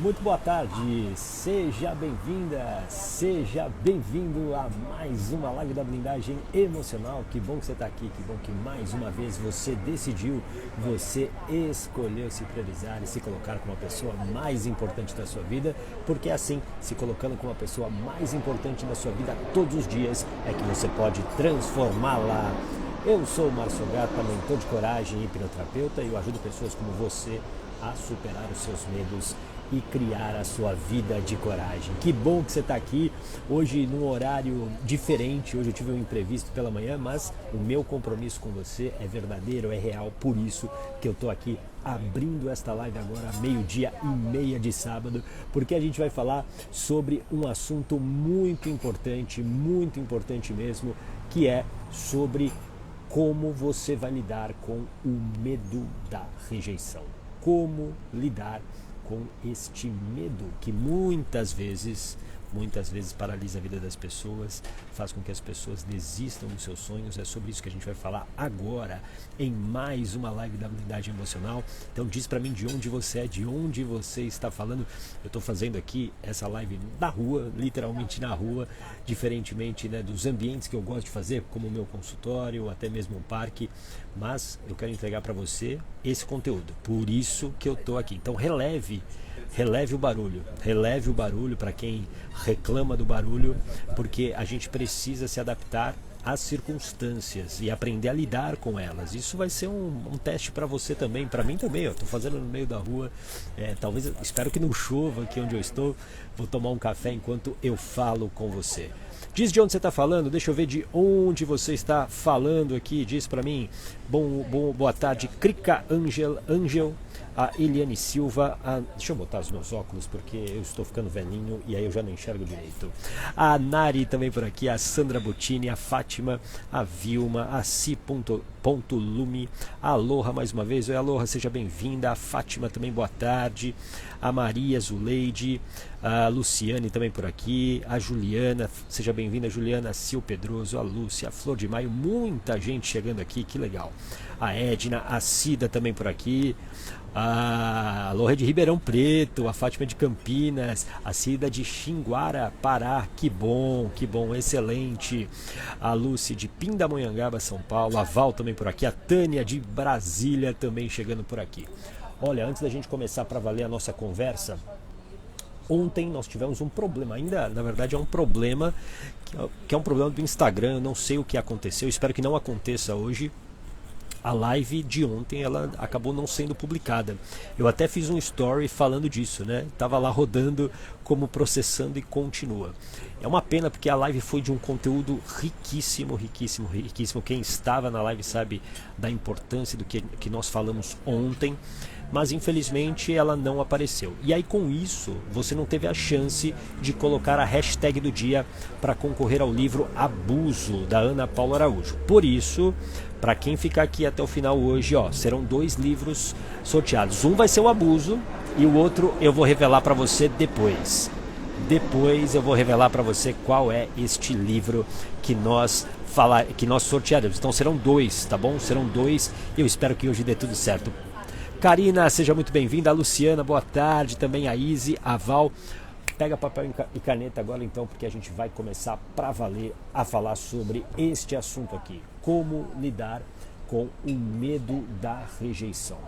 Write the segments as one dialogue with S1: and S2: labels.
S1: Muito boa tarde, seja bem-vinda, seja bem-vindo a mais uma live da blindagem emocional. Que bom que você está aqui, que bom que mais uma vez você decidiu, você escolheu se priorizar e se colocar como a pessoa mais importante da sua vida, porque assim, se colocando como a pessoa mais importante da sua vida todos os dias, é que você pode transformá-la. Eu sou o Márcio Gato, mentor de coragem e hipnoterapeuta, e eu ajudo pessoas como você a superar os seus medos e criar a sua vida de coragem. Que bom que você está aqui hoje num horário diferente. Hoje eu tive um imprevisto pela manhã, mas o meu compromisso com você é verdadeiro, é real. Por isso que eu estou aqui abrindo esta live agora, 12:30 de sábado, porque a gente vai falar sobre um assunto muito importante mesmo, que é sobre como você vai lidar com o medo da rejeição. Como lidar com este medo que muitas vezes paralisa a vida das pessoas, faz com que as pessoas desistam dos seus sonhos. É sobre isso que a gente vai falar agora em mais uma live da blindagem emocional. Então diz pra mim de onde você é, de onde você está falando. Eu estou fazendo aqui essa live na rua, literalmente na rua, diferentemente, né, dos ambientes que eu gosto de fazer, como o meu consultório, até mesmo um parque, mas eu quero entregar para você esse conteúdo, por isso que eu estou aqui. Então releve o barulho para quem reclama do barulho, porque a gente precisa se adaptar às circunstâncias e aprender a lidar com elas. Isso vai ser um teste para você também, para mim também. Eu estou fazendo no meio da rua, talvez, espero que não chova aqui onde eu estou. Vou tomar um café enquanto eu falo com você. Diz de onde você está falando, deixa eu ver de onde você está falando aqui. Diz para mim. Boa tarde, Krika Angel, a Eliane Silva, deixa eu botar os meus óculos porque eu estou ficando velhinho e aí eu já não enxergo direito. A Nari também por aqui, a Sandra Bottini, a Fátima, a Vilma, a Si.Lume, a Aloha mais uma vez. Oi, Aloha, seja bem-vinda. A Fátima também, boa tarde. A Maria Zuleide, a Luciane também por aqui, a Juliana, seja bem-vinda, Juliana, a Sil Pedroso, a Lúcia, a Flor de Maio, muita gente chegando aqui, que legal. A Edna, a Cida também por aqui, a Loura de Ribeirão Preto, a Fátima de Campinas, a Cida de Xinguara, Pará, que bom, excelente. A Lúcia de Pindamonhangaba, São Paulo, a Val também por aqui, a Tânia de Brasília também chegando por aqui. Olha, antes da gente começar para valer a nossa conversa, ontem nós tivemos um problema, ainda na verdade é um problema, que é um problema do Instagram. Eu não sei o que aconteceu, espero que não aconteça hoje. A live de ontem ela acabou não sendo publicada. Eu até fiz um story falando disso, né? Tava lá rodando como processando e continua. É uma pena porque a live foi de um conteúdo riquíssimo. Quem estava na live sabe da importância do que nós falamos ontem, mas infelizmente ela não apareceu. E aí com isso você não teve a chance de colocar a hashtag do dia para concorrer ao livro Abuso, da Ana Paula Araújo. Por isso, para quem ficar aqui até o final hoje, serão 2 livros sorteados. Um vai ser o Abuso e o outro eu vou revelar para você depois. Depois eu vou revelar para você qual é este livro que nós sortearemos. Então serão 2, tá bom? Serão 2 e eu espero que hoje dê tudo certo. Karina, seja muito bem-vinda. A Luciana, boa tarde. Também a Izzy, a Val. Pega papel e caneta agora então, porque a gente vai começar para valer a falar sobre este assunto aqui. Como lidar com o medo da rejeição.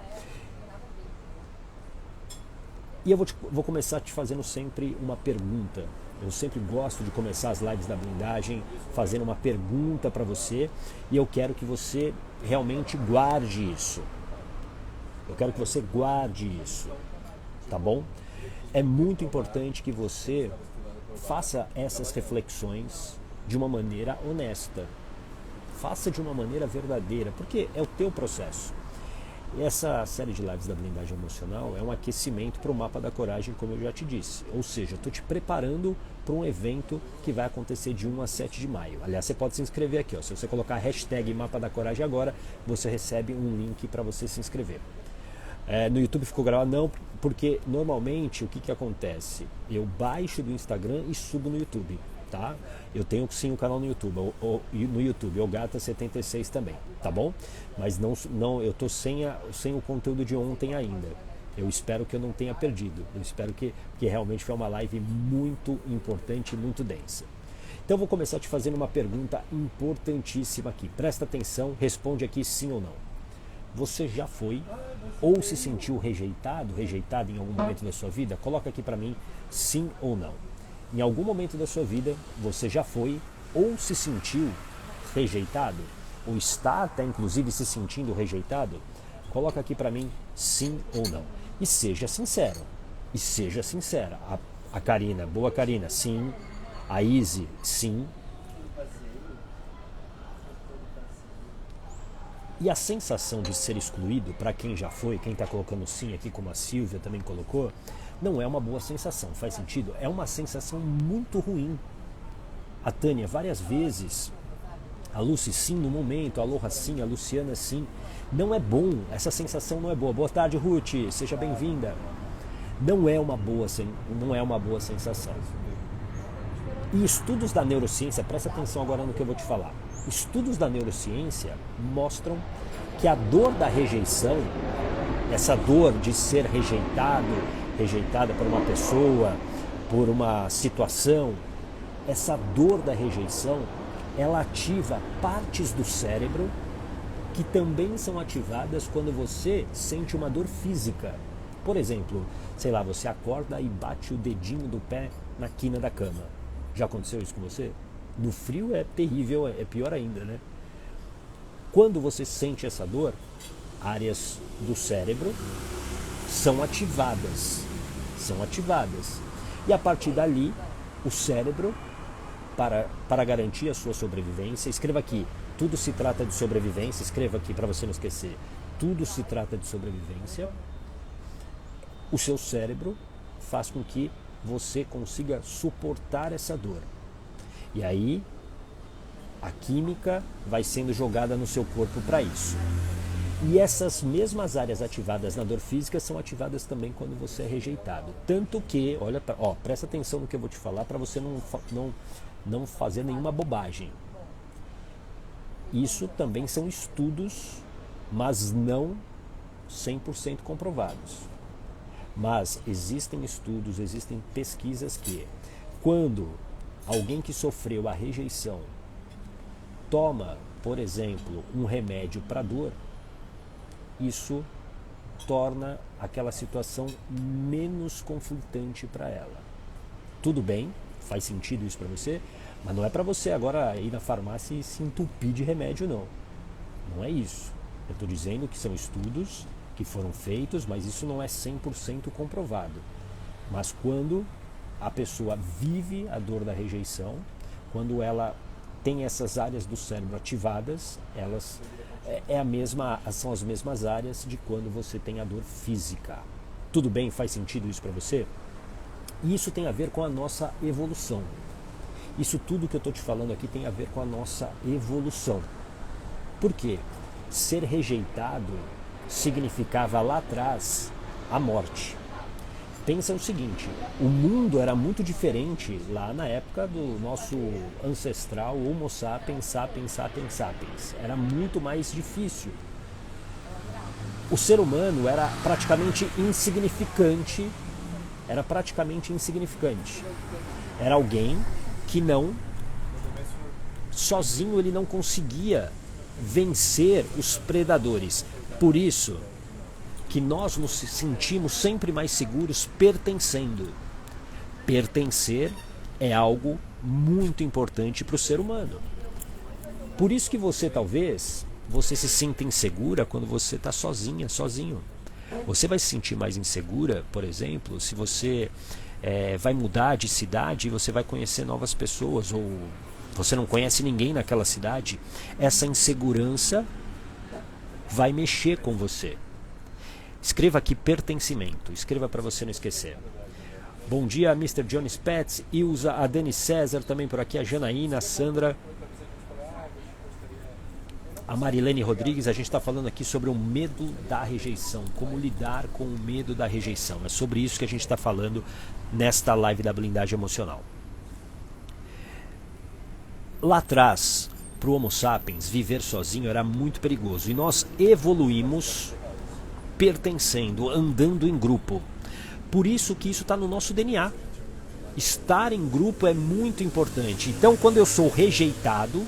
S1: E eu vou começar te fazendo sempre uma pergunta. Eu sempre gosto de começar as lives da blindagem fazendo uma pergunta para você, e eu quero que você realmente guarde isso. Eu quero que você guarde isso, tá bom? É muito importante que você faça essas reflexões de uma maneira honesta. Faça de uma maneira verdadeira, porque é o teu processo. Essa série de lives da blindagem emocional é um aquecimento para o Mapa da Coragem, como eu já te disse. Ou seja, eu estou te preparando para um evento que vai acontecer de 1 a 7 de maio. Aliás, você pode se inscrever aqui. Se você colocar a hashtag Mapa da Coragem agora, você recebe um link para você se inscrever. No YouTube ficou gravado? Não, porque normalmente o que acontece? Eu baixo do Instagram e subo no YouTube, tá? Eu tenho sim um canal no YouTube, no YouTube, o Gata76 também, tá bom? Mas não eu tô sem o conteúdo de ontem ainda. Eu espero que eu não tenha perdido. Eu espero que realmente foi uma live muito importante e muito densa. Então eu vou começar te fazendo uma pergunta importantíssima aqui. Presta atenção, responde aqui sim ou não. Você já foi ou se sentiu rejeitado, rejeitada em algum momento da sua vida? Coloca aqui para mim sim ou não. Em algum momento da sua vida você já foi ou se sentiu rejeitado? Ou está até inclusive se sentindo rejeitado? Coloca aqui para mim sim ou não. E seja sincero. E seja sincera. A Karina, boa Karina, sim. A Izzy, sim. E a sensação de ser excluído, para quem já foi, quem está colocando sim aqui, como a Silvia também colocou, não é uma boa sensação. Faz sentido? É uma sensação muito ruim. A Tânia, várias vezes, a Lucy sim no momento, a Aloha sim, a Luciana sim. Não é bom, essa sensação não é boa. Boa tarde, Ruth, seja bem-vinda. Não é uma boa sensação. E estudos da neurociência, presta atenção agora no que eu vou te falar. Estudos da neurociência mostram que a dor da rejeição, essa dor de ser rejeitada por uma pessoa, por uma situação, essa dor da rejeição, ela ativa partes do cérebro que também são ativadas quando você sente uma dor física. Por exemplo, sei lá, você acorda e bate o dedinho do pé na quina da cama. Já aconteceu isso com você? No frio é terrível, é pior ainda, né? Quando você sente essa dor, áreas do cérebro são ativadas. E a partir dali, o cérebro, para garantir a sua sobrevivência, escreva aqui, tudo se trata de sobrevivência, escreva aqui para você não esquecer, tudo se trata de sobrevivência. O seu cérebro faz com que você consiga suportar essa dor. E aí, a química vai sendo jogada no seu corpo para isso. E essas mesmas áreas ativadas na dor física são ativadas também quando você é rejeitado. Tanto que, presta atenção no que eu vou te falar para você não fazer nenhuma bobagem. Isso também são estudos, mas não 100% comprovados. Mas existem estudos, existem pesquisas que, quando alguém que sofreu a rejeição toma, por exemplo, um remédio para dor, isso torna aquela situação menos conflitante para ela. Tudo bem, faz sentido isso para você, mas não é para você agora ir na farmácia e se entupir de remédio, não. Não é isso. Eu estou dizendo que são estudos que foram feitos, mas isso não é 100% comprovado. Mas quando a pessoa vive a dor da rejeição, quando ela tem essas áreas do cérebro ativadas, elas são as mesmas áreas de quando você tem a dor física. Tudo bem? Faz sentido isso para você? E isso tem a ver com a nossa evolução. Isso tudo que eu estou te falando aqui tem a ver com a nossa evolução. Por quê? Ser rejeitado significava lá atrás a morte. Pensa o seguinte, o mundo era muito diferente lá na época do nosso ancestral Homo sapiens, sapiens. Era muito mais difícil. O ser humano era praticamente insignificante. Era alguém que sozinho ele não conseguia vencer os predadores. Por isso que nós nos sentimos sempre mais seguros pertencendo. Pertencer é algo muito importante para o ser humano. Por isso que você se sinta insegura quando você está sozinho. Você vai se sentir mais insegura, por exemplo, se você vai mudar de cidade e você vai conhecer novas pessoas, ou você não conhece ninguém naquela cidade. Essa insegurança vai mexer com você. Escreva aqui pertencimento, escreva para você não esquecer. Bom dia, Mr. Jones Pets, Ilza, a Dani César também por aqui, a Janaína, a Sandra, a Marilene Rodrigues. A gente está falando aqui sobre o medo da rejeição, como lidar com o medo da rejeição. É sobre isso que a gente está falando nesta live da blindagem emocional. Lá atrás, para o Homo sapiens, viver sozinho era muito perigoso. E nós evoluímos pertencendo, andando em grupo. Por isso que isso está no nosso DNA. Estar em grupo é muito importante. Então, quando eu sou rejeitado,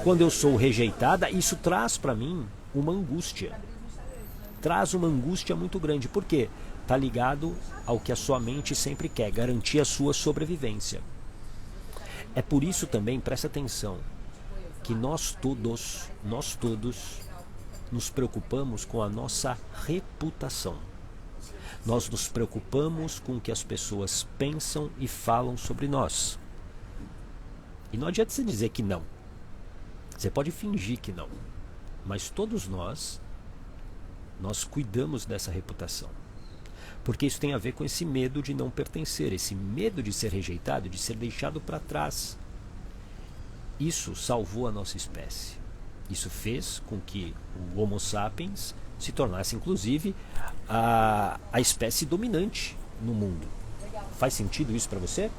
S1: quando eu sou rejeitada, isso traz para mim uma angústia. Traz uma angústia muito grande. Por quê? Está ligado ao que a sua mente sempre quer, garantir a sua sobrevivência. É por isso também, presta atenção, que nós todos nos preocupamos com a nossa reputação. Nós nos preocupamos com o que as pessoas pensam e falam sobre nós. E não adianta você dizer que não. Você pode fingir que não. Mas todos nós cuidamos dessa reputação. Porque isso tem a ver com esse medo de não pertencer, esse medo de ser rejeitado, de ser deixado para trás. Isso salvou a nossa espécie. Isso fez com que o Homo sapiens se tornasse, inclusive, a espécie dominante no mundo. Faz sentido isso para você?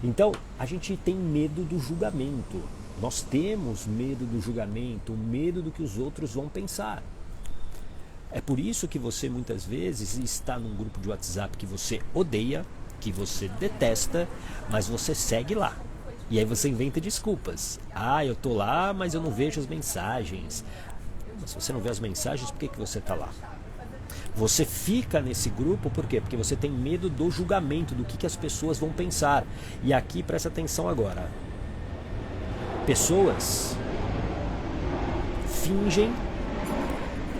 S1: Então, a gente tem medo do julgamento. Nós temos medo do julgamento, medo do que os outros vão pensar. É por isso que você muitas vezes está num grupo de WhatsApp que você odeia, que você detesta, mas você segue lá. E aí você inventa desculpas. Ah, eu tô lá, mas eu não vejo as mensagens. Mas se você não vê as mensagens, por que você está lá? Você fica nesse grupo, por quê? Porque você tem medo do julgamento, do que as pessoas vão pensar. E aqui, presta atenção agora. Pessoas fingem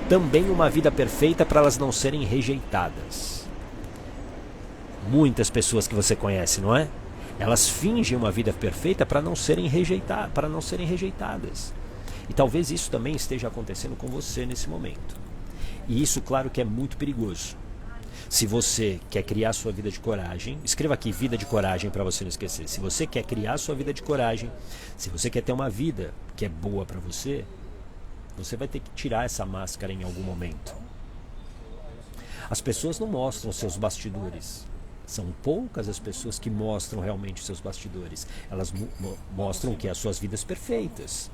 S1: também uma vida perfeita para elas não serem rejeitadas. Muitas pessoas que você conhece, não é? Elas fingem uma vida perfeita para não serem rejeitadas. E talvez isso também esteja acontecendo com você nesse momento. E isso, claro, que é muito perigoso. Se você quer criar sua vida de coragem, escreva aqui vida de coragem para você não esquecer. Se você quer criar sua vida de coragem, se você quer ter uma vida que é boa para você, você vai ter que tirar essa máscara em algum momento. As pessoas não mostram seus bastidores. São poucas as pessoas que mostram realmente os seus bastidores. Elas mostram que as suas vidas perfeitas.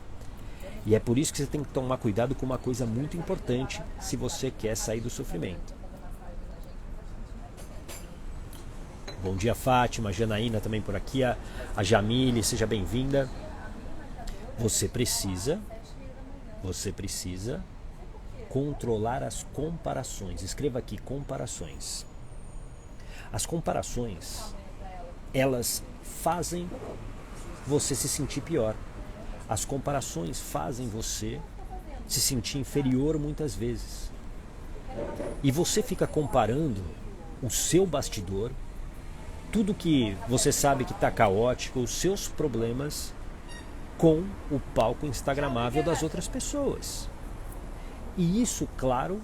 S1: E é por isso que você tem que tomar cuidado com uma coisa muito importante se você quer sair do sofrimento. Bom dia, Fátima, a Janaína também por aqui, a Jamile, seja bem-vinda. Você precisa controlar as comparações. Escreva aqui, comparações. As comparações, elas fazem você se sentir pior. As comparações fazem você se sentir inferior muitas vezes. E você fica comparando o seu bastidor, tudo que você sabe que está caótico, os seus problemas, com o palco instagramável das outras pessoas. E isso, claro,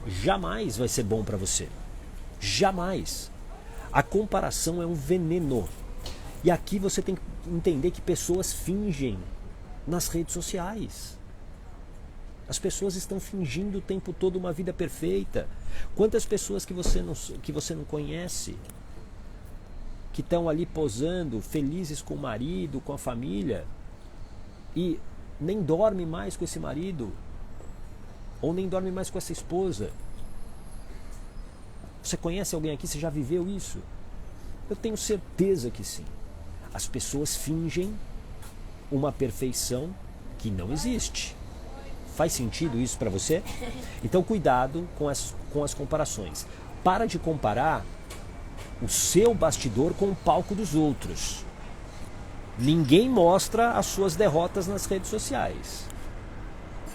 S1: jamais vai ser bom para você. Jamais. A comparação é um veneno. E aqui você tem que entender que pessoas fingem nas redes sociais. As pessoas estão fingindo o tempo todo uma vida perfeita. Quantas pessoas que você não conhece, que estão ali posando, felizes com o marido, com a família, e nem dorme mais com esse marido, ou nem dorme mais com essa esposa. Você conhece alguém aqui? Você já viveu isso? Eu tenho certeza que sim. As pessoas fingem uma perfeição que não existe. Faz sentido isso para você? Então cuidado com as comparações. Para de comparar o seu bastidor com o palco dos outros. Ninguém mostra as suas derrotas nas redes sociais.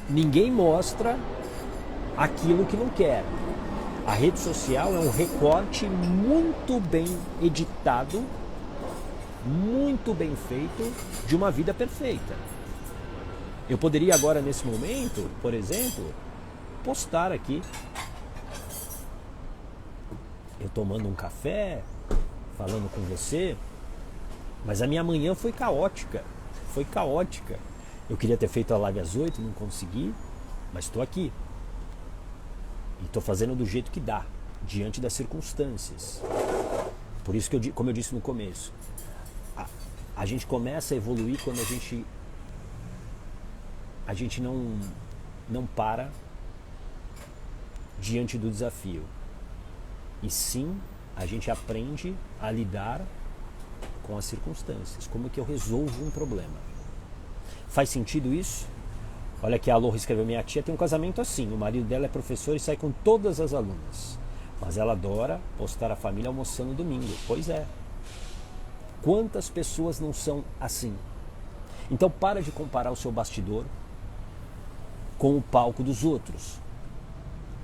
S1: Ninguém mostra aquilo que não quer. A rede social é um recorte muito bem editado, muito bem feito de uma vida perfeita. Eu poderia agora, nesse momento, por exemplo, postar aqui eu tomando um café, falando com você, mas a minha manhã foi caótica. Foi caótica. Eu queria ter feito a live às 8, não consegui, mas estou aqui. E estou fazendo do jeito que dá, diante das circunstâncias. Por isso que, como eu disse no começo, a gente começa a evoluir quando a gente não para diante do desafio. E sim, a gente aprende a lidar com as circunstâncias. Como que eu resolvo um problema? Faz sentido isso? Olha que a Alô escreveu, minha tia tem um casamento assim, o marido dela é professor e sai com todas as alunas. Mas ela adora postar a família almoçando domingo. Pois é. Quantas pessoas não são assim? Então para de comparar o seu bastidor com o palco dos outros.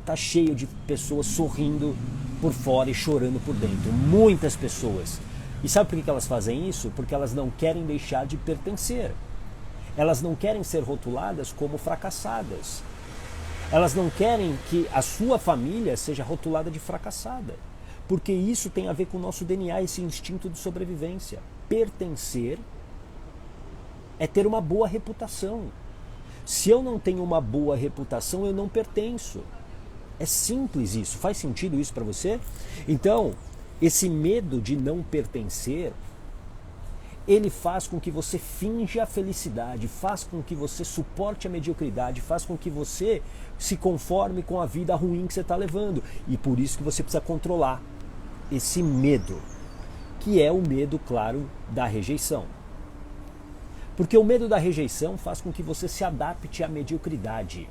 S1: Tá cheio de pessoas sorrindo por fora e chorando por dentro. Muitas pessoas. E sabe por que elas fazem isso? Porque elas não querem deixar de pertencer. Elas não querem ser rotuladas como fracassadas. Elas não querem que a sua família seja rotulada de fracassada. Porque isso tem a ver com o nosso DNA, esse instinto de sobrevivência. Pertencer é ter uma boa reputação. Se eu não tenho uma boa reputação, eu não pertenço. É simples isso. Faz sentido isso para você? Então, esse medo de não pertencer, ele faz com que você finja a felicidade, faz com que você suporte a mediocridade, faz com que você se conforme com a vida ruim que você está levando. E por isso que você precisa controlar esse medo, que é o medo, claro, da rejeição. Porque o medo da rejeição faz com que você se adapte à mediocridade.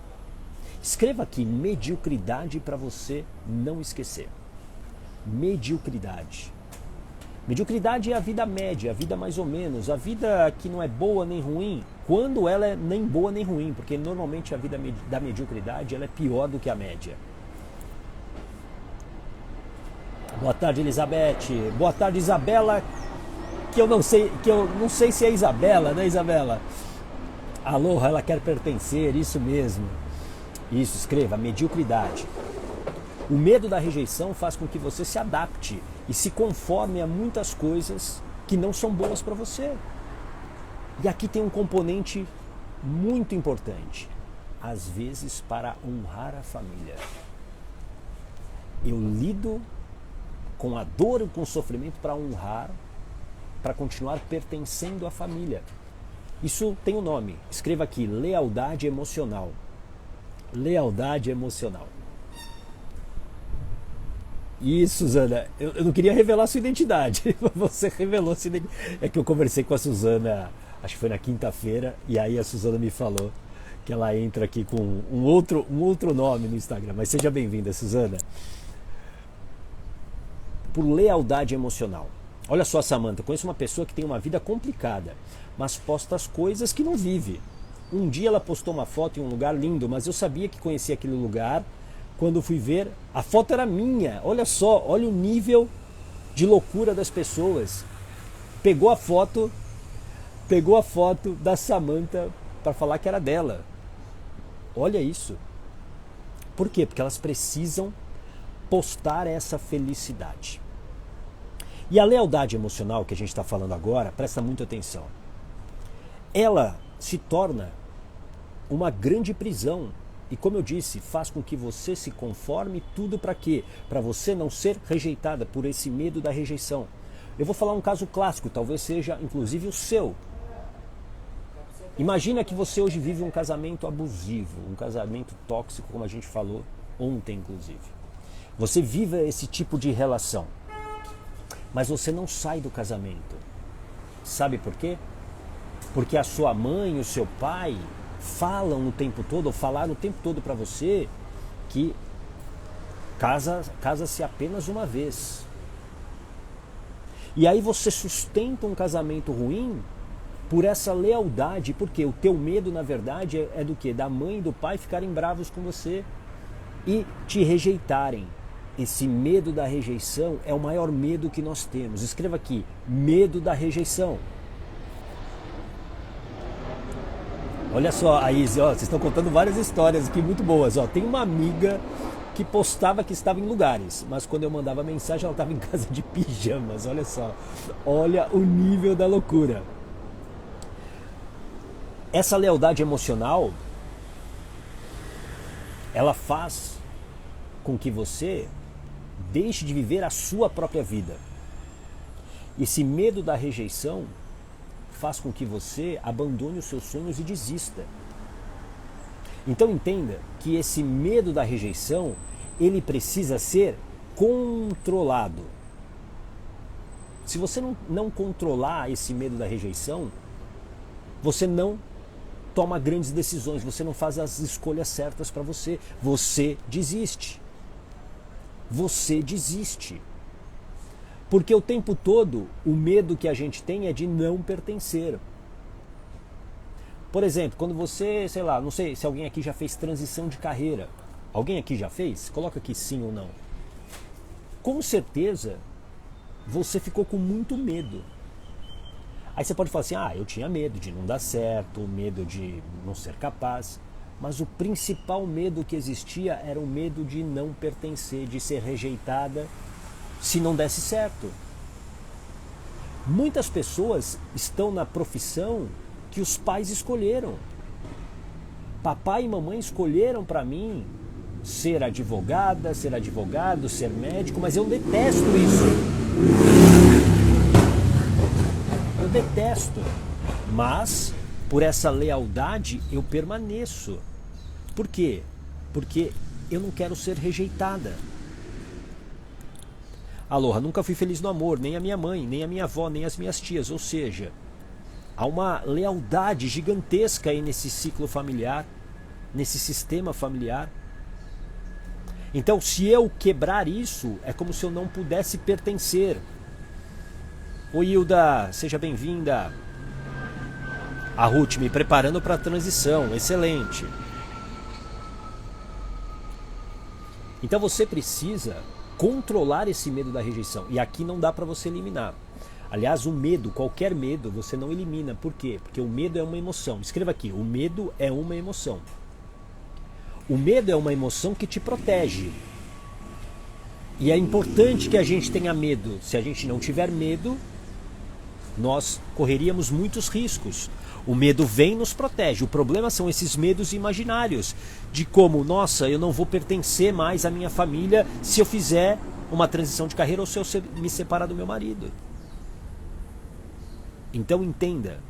S1: Escreva aqui, mediocridade, para você não esquecer. Mediocridade. Mediocridade é a vida média, a vida mais ou menos, a vida que não é boa nem ruim, quando ela é nem boa nem ruim, porque normalmente a vida da mediocridade ela é pior do que a média. Boa tarde, Elizabeth. Boa tarde, Isabela, que eu não sei se é Isabela, né, Isabela? Aloha, ela quer pertencer, isso mesmo. Isso, escreva, mediocridade. O medo da rejeição faz com que você se adapte e se conforme a muitas coisas que não são boas para você. E aqui tem um componente muito importante. Às vezes, para honrar a família. Eu lido com a dor e com o sofrimento para honrar, para continuar pertencendo à família. Isso tem um nome. Escreva aqui, lealdade emocional. Lealdade emocional. Isso, Suzana, eu não queria revelar sua identidade, você revelou sua identidade. É que eu conversei com a Suzana, acho que foi na quinta-feira, e aí a Suzana me falou que ela entra aqui com um outro nome no Instagram. Mas seja bem-vinda, Suzana. Por lealdade emocional. Olha só, Samantha, conheço uma pessoa que tem uma vida complicada, mas posta as coisas que não vive. Um dia ela postou uma foto em um lugar lindo, mas eu sabia que conhecia aquele lugar. Quando fui ver, a foto era minha. Olha só, olha o nível de loucura das pessoas. Pegou a foto da Samantha para falar que era dela. Olha isso. Por quê? Porque elas precisam postar essa felicidade. E a lealdade emocional que a gente está falando agora, presta muita atenção. Ela se torna uma grande prisão. E como eu disse, faz com que você se conforme tudo para quê? Para você não ser rejeitada por esse medo da rejeição. Eu vou falar um caso clássico, talvez seja inclusive o seu. Imagina que você hoje vive um casamento abusivo, um casamento tóxico, como a gente falou ontem inclusive. Você vive esse tipo de relação, mas você não sai do casamento. Sabe por quê? Porque a sua mãe, o seu pai falam o tempo todo, ou falaram o tempo todo para você que casa-se apenas uma vez. E aí você sustenta um casamento ruim por essa lealdade, porque o teu medo, na verdade, é do quê? Da mãe e do pai ficarem bravos com você e te rejeitarem. Esse medo da rejeição é o maior medo que nós temos. Escreva aqui, medo da rejeição. Olha só, a Izzy, ó, vocês estão contando várias histórias aqui muito boas. Ó. Tem uma amiga que postava que estava em lugares, mas quando eu mandava mensagem ela estava em casa de pijamas. Olha só, olha o nível da loucura. Essa lealdade emocional, ela faz com que você deixe de viver a sua própria vida. Esse medo da rejeição faz com que você abandone os seus sonhos e desista. Então entenda que esse medo da rejeição, ele precisa ser controlado. Se você não controlar esse medo da rejeição, você não toma grandes decisões, você não faz as escolhas certas para você. Você desiste. Você desiste. Porque o tempo todo o medo que a gente tem é de não pertencer. Por exemplo, quando você, sei lá, não sei se alguém aqui já fez transição de carreira. Alguém aqui já fez? Coloca aqui sim ou não. Com certeza, você ficou com muito medo. Aí você pode falar assim, eu tinha medo de não dar certo, medo de não ser capaz. Mas o principal medo que existia era o medo de não pertencer, de ser rejeitada se não desse certo. Muitas pessoas estão na profissão que os pais escolheram. Papai e mamãe escolheram para mim ser advogada, ser advogado, ser médico, mas eu detesto isso. Eu detesto. Mas, por essa lealdade, eu permaneço. Por quê? Porque eu não quero ser rejeitada. Aloha, nunca fui feliz no amor, nem a minha mãe, nem a minha avó, nem as minhas tias. Ou seja, há uma lealdade gigantesca aí nesse ciclo familiar, nesse sistema familiar. Então, se eu quebrar isso, é como se eu não pudesse pertencer. Oi, Hilda, seja bem-vinda. A Ruth me preparando para a transição, excelente. Então você precisa controlar esse medo da rejeição. E aqui não dá para você eliminar. Aliás, o medo, qualquer medo, você não elimina. Por quê? Porque o medo é uma emoção. Escreva aqui, o medo é uma emoção. O medo é uma emoção que te protege. E é importante que a gente tenha medo. Se a gente não tiver medo, nós correríamos muitos riscos. O medo vem e nos protege. O problema são esses medos imaginários. De como, nossa, eu não vou pertencer mais à minha família se eu fizer uma transição de carreira ou se eu me separar do meu marido. Então entenda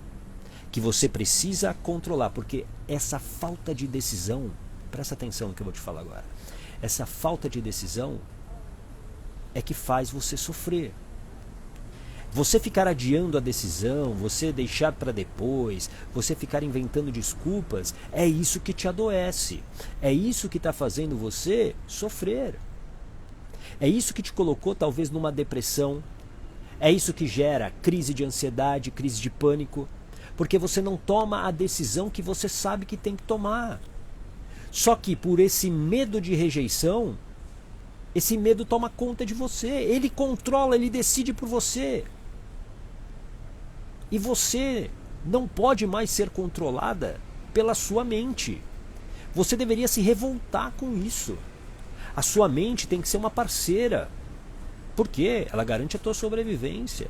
S1: que você precisa controlar, porque essa falta de decisão, presta atenção no que eu vou te falar agora, essa falta de decisão é que faz você sofrer. Você ficar adiando a decisão, você deixar para depois, você ficar inventando desculpas, é isso que te adoece. É isso que está fazendo você sofrer. É isso que te colocou talvez numa depressão. É isso que gera crise de ansiedade, crise de pânico. Porque você não toma a decisão que você sabe que tem que tomar. Só que por esse medo de rejeição, esse medo toma conta de você. Ele controla, ele decide por você. E você não pode mais ser controlada pela sua mente. Você deveria se revoltar com isso. A sua mente tem que ser uma parceira. Por quê? Ela garante a tua sobrevivência.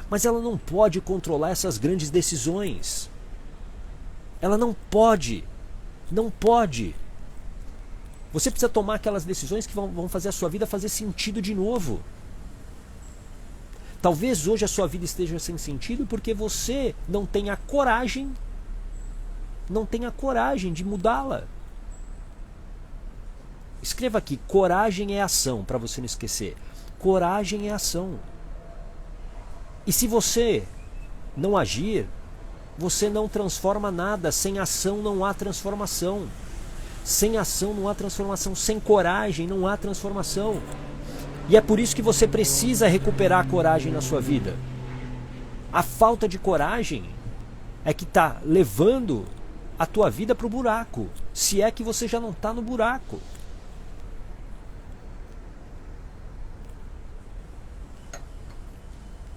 S1: Mas ela não pode controlar essas grandes decisões. Ela não pode. Não pode. Você precisa tomar aquelas decisões que vão fazer a sua vida fazer sentido de novo. Talvez hoje a sua vida esteja sem sentido porque você não tem a coragem, de mudá-la. Escreva aqui, coragem é ação, para você não esquecer. Coragem é ação. E se você não agir, você não transforma nada. Sem ação não há transformação. Sem ação não há transformação. Sem coragem não há transformação. E é por isso que você precisa recuperar a coragem na sua vida. A falta de coragem é que está levando a tua vida para o buraco. Se é que você já não está no buraco.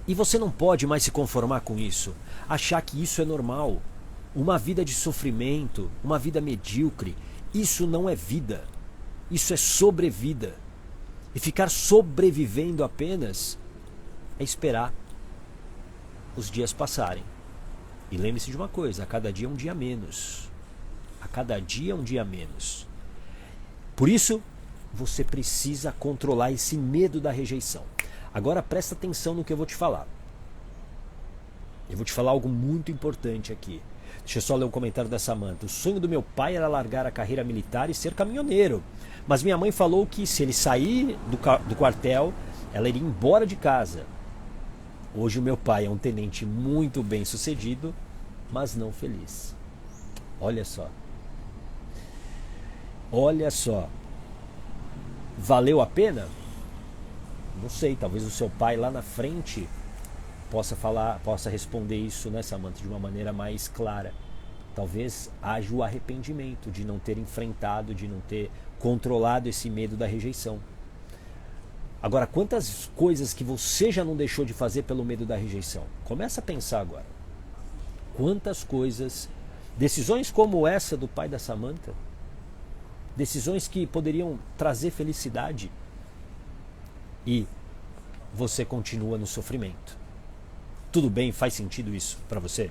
S1: E você não pode mais se conformar com isso. Achar que isso é normal. Uma vida de sofrimento, uma vida medíocre. Isso não é vida. Isso é sobrevida. E ficar sobrevivendo apenas é esperar os dias passarem. E lembre-se de uma coisa, a cada dia é um dia menos. A cada dia é um dia menos. Por isso, você precisa controlar esse medo da rejeição. Agora presta atenção no que eu vou te falar. Eu vou te falar algo muito importante aqui. Deixa eu só ler um comentário da Samantha. O sonho do meu pai era largar a carreira militar e ser caminhoneiro. Mas minha mãe falou que se ele sair do quartel, ela iria embora de casa. Hoje o meu pai é um tenente muito bem sucedido, mas não feliz. Olha só. Olha só. Valeu a pena? Não sei, talvez o seu pai lá na frente possa responder isso, né, Samantha, de uma maneira mais clara. Talvez haja o arrependimento de não ter enfrentado, de não ter controlado esse medo da rejeição. Agora, quantas coisas que você já não deixou de fazer pelo medo da rejeição? Começa a pensar agora. Quantas coisas, decisões como essa do pai da Samantha, decisões que poderiam trazer felicidade, e você continua no sofrimento. Tudo bem? Faz sentido isso para você?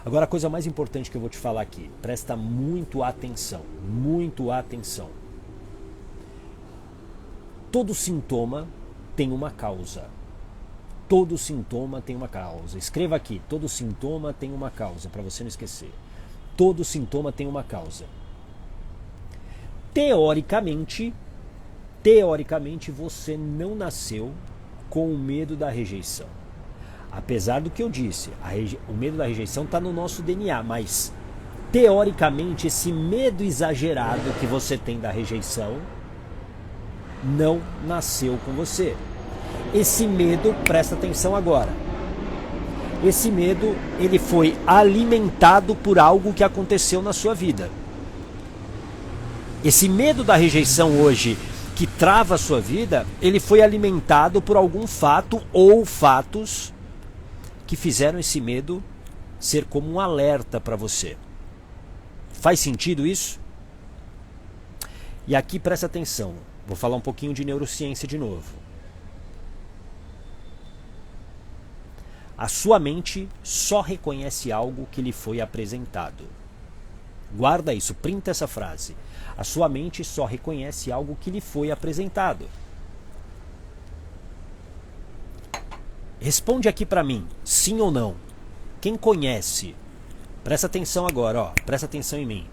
S1: Agora, a coisa mais importante que eu vou te falar aqui, presta muito atenção, muito atenção. Todo sintoma tem uma causa. Todo sintoma tem uma causa. Escreva aqui, todo sintoma tem uma causa, para você não esquecer. Todo sintoma tem uma causa. Teoricamente, você não nasceu com o medo da rejeição. Apesar do que eu disse, o medo da rejeição está no nosso DNA, mas teoricamente esse medo exagerado que você tem da rejeição não nasceu com você. Esse medo, presta atenção agora, esse medo ele foi alimentado por algo que aconteceu na sua vida. Esse medo da rejeição hoje que trava a sua vida, ele foi alimentado por algum fato ou fatos que fizeram esse medo ser como um alerta para você. Faz sentido isso? E aqui presta atenção, vou falar um pouquinho de neurociência de novo. A sua mente só reconhece algo que lhe foi apresentado. Guarda isso, printa essa frase. A sua mente só reconhece algo que lhe foi apresentado. Responde aqui para mim, sim ou não. Quem conhece? Presta atenção agora, ó, presta atenção em mim.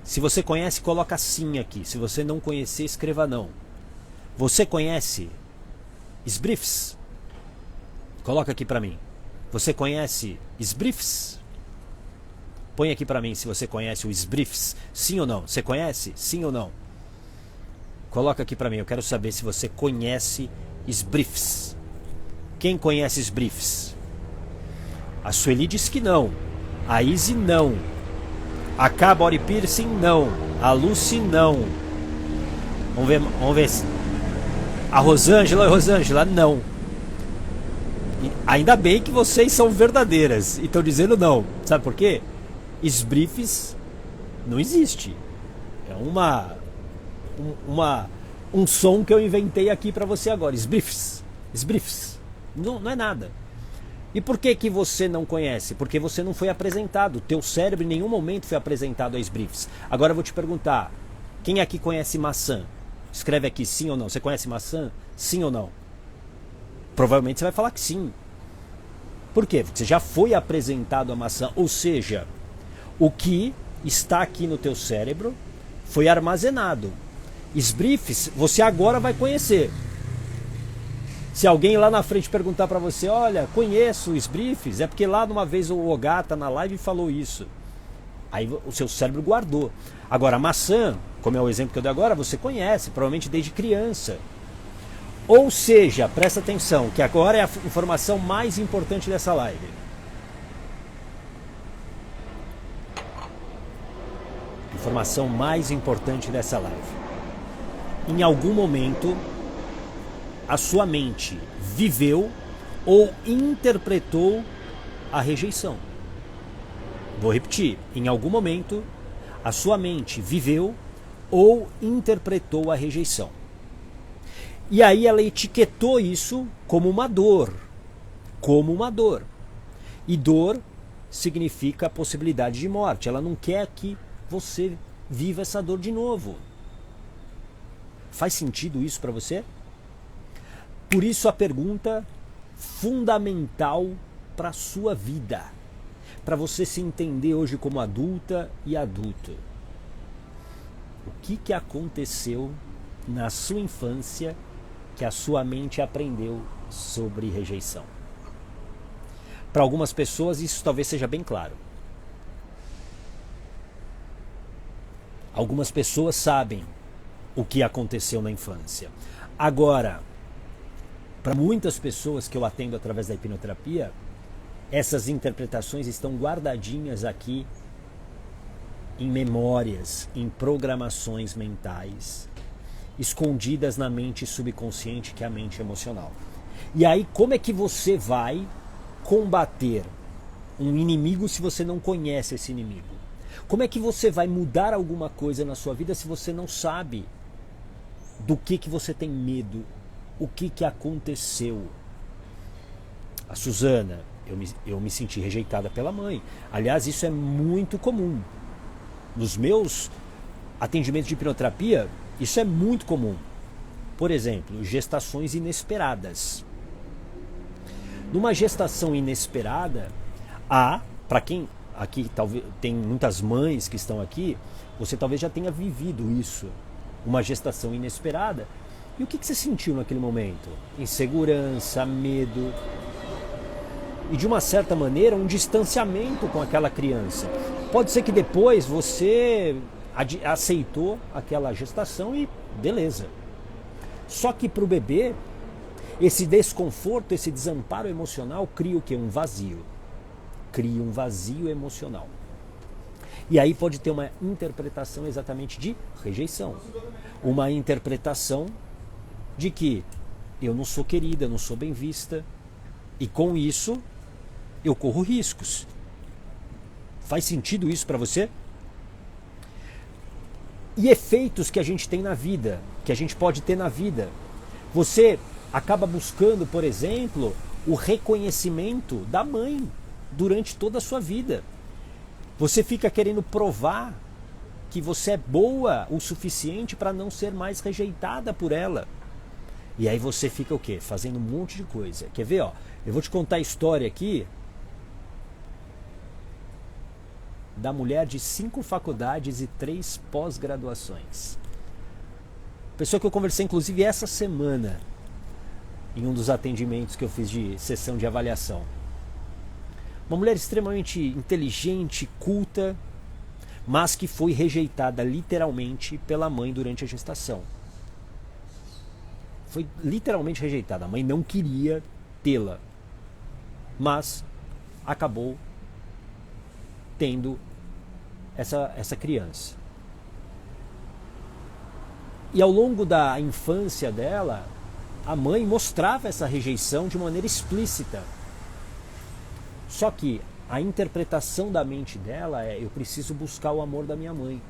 S1: Se você conhece, coloca sim aqui. Se você não conhecer, escreva não. Você conhece esbriefs? Coloca aqui para mim. Você conhece esbriefs? Põe aqui para mim se você conhece o esbriefs. Sim ou não? Você conhece? Sim ou não? Coloca aqui para mim. Eu quero saber se você conhece esbriefs. Quem conhece esbriefs? A Sueli diz que não. A Izzy não. A K Body Piercing não. A Lucy não. Vamos ver. A Rosângela não. E ainda bem que vocês são verdadeiras e estão dizendo não. Sabe por quê? Esbriefs não existe. É um som que eu inventei aqui para você agora. Esbriefs. Não é nada. E por que você não conhece? Porque você não foi apresentado. O teu cérebro em nenhum momento foi apresentado a esbriefs. Agora eu vou te perguntar. Quem aqui conhece maçã? Escreve aqui sim ou não. Você conhece maçã? Sim ou não? Provavelmente você vai falar que sim. Por quê? Porque você já foi apresentado a maçã. Ou seja, o que está aqui no teu cérebro foi armazenado. Esbriefs você agora vai conhecer. Se alguém lá na frente perguntar para você, olha, conheço esbriefs, é porque lá numa vez o Ogata na live falou isso. Aí o seu cérebro guardou. Agora a maçã, como é o exemplo que eu dei agora, você conhece, provavelmente desde criança. Ou seja, presta atenção, que agora é a informação mais importante dessa live. Informação mais importante dessa live. Em algum momento, a sua mente viveu ou interpretou a rejeição. Vou repetir. Em algum momento, a sua mente viveu ou interpretou a rejeição. E aí ela etiquetou isso como uma dor. Como uma dor. E dor significa a possibilidade de morte. Ela não quer que você viva essa dor de novo. Faz sentido isso para você? Por isso a pergunta fundamental para a sua vida. para você se entender hoje como adulta e adulto. O que aconteceu na sua infância que a sua mente aprendeu sobre rejeição? Para algumas pessoas isso talvez seja bem claro. Algumas pessoas sabem o que aconteceu na infância. Agora, para muitas pessoas que eu atendo através da hipnoterapia, essas interpretações estão guardadinhas aqui em memórias, em programações mentais, escondidas na mente subconsciente, que é a mente emocional. E aí, como é que você vai combater um inimigo se você não conhece esse inimigo? Como é que você vai mudar alguma coisa na sua vida se você não sabe do que você tem medo? O que aconteceu? A Suzana, eu me senti rejeitada pela mãe. Aliás, isso é muito comum. Nos meus atendimentos de hipnoterapia, isso é muito comum. Por exemplo, gestações inesperadas. Numa gestação inesperada, para quem aqui talvez tem muitas mães que estão aqui, você talvez já tenha vivido isso, uma gestação inesperada. E o que você sentiu naquele momento? Insegurança, medo e, de uma certa maneira, um distanciamento com aquela criança. Pode ser que depois você aceitou aquela gestação e beleza. Só que para o bebê, esse desconforto, esse desamparo emocional cria o quê? Um vazio. Cria um vazio emocional. E aí pode ter uma interpretação exatamente de rejeição. Uma interpretação de que eu não sou querida, eu não sou bem vista. E com isso, eu corro riscos. Faz sentido isso para você? E efeitos que a gente tem na vida, que a gente pode ter na vida. Você acaba buscando, por exemplo, o reconhecimento da mãe durante toda a sua vida. Você fica querendo provar que você é boa o suficiente para não ser mais rejeitada por ela. E aí você fica o quê? Fazendo um monte de coisa. Quer ver? Ó, eu vou te contar a história aqui da mulher de 5 faculdades e 3 pós-graduações. Pessoa que eu conversei inclusive essa semana em um dos atendimentos que eu fiz de sessão de avaliação. Uma mulher extremamente inteligente, culta, mas que foi rejeitada literalmente pela mãe durante a gestação. Foi literalmente rejeitada. A mãe não queria tê-la, mas acabou tendo essa criança. E ao longo da infância dela, a mãe mostrava essa rejeição de maneira explícita. Só que a interpretação da mente dela é: eu preciso buscar o amor da minha mãe.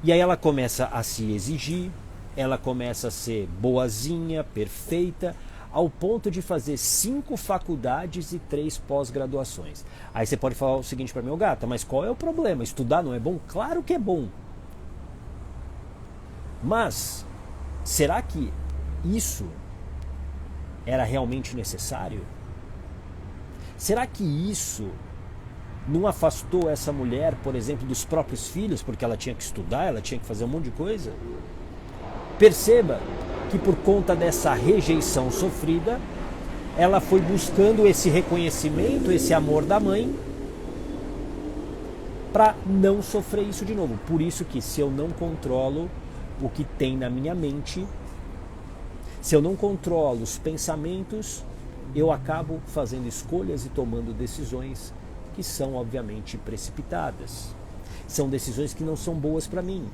S1: E aí ela começa a se exigir, ela começa a ser boazinha, perfeita, ao ponto de fazer 5 faculdades e 3 pós-graduações. Aí você pode falar o seguinte para mim: ô gata, mas qual é o problema? Estudar não é bom? Claro que é bom. Mas será que isso era realmente necessário? Será que isso não afastou essa mulher, por exemplo, dos próprios filhos, porque ela tinha que estudar, ela tinha que fazer um monte de coisa? Perceba que por conta dessa rejeição sofrida, ela foi buscando esse reconhecimento, esse amor da mãe, para não sofrer isso de novo. Por isso que, se eu não controlo o que tem na minha mente, se eu não controlo os pensamentos, eu acabo fazendo escolhas e tomando decisões que são obviamente precipitadas. São decisões que não são boas para mim.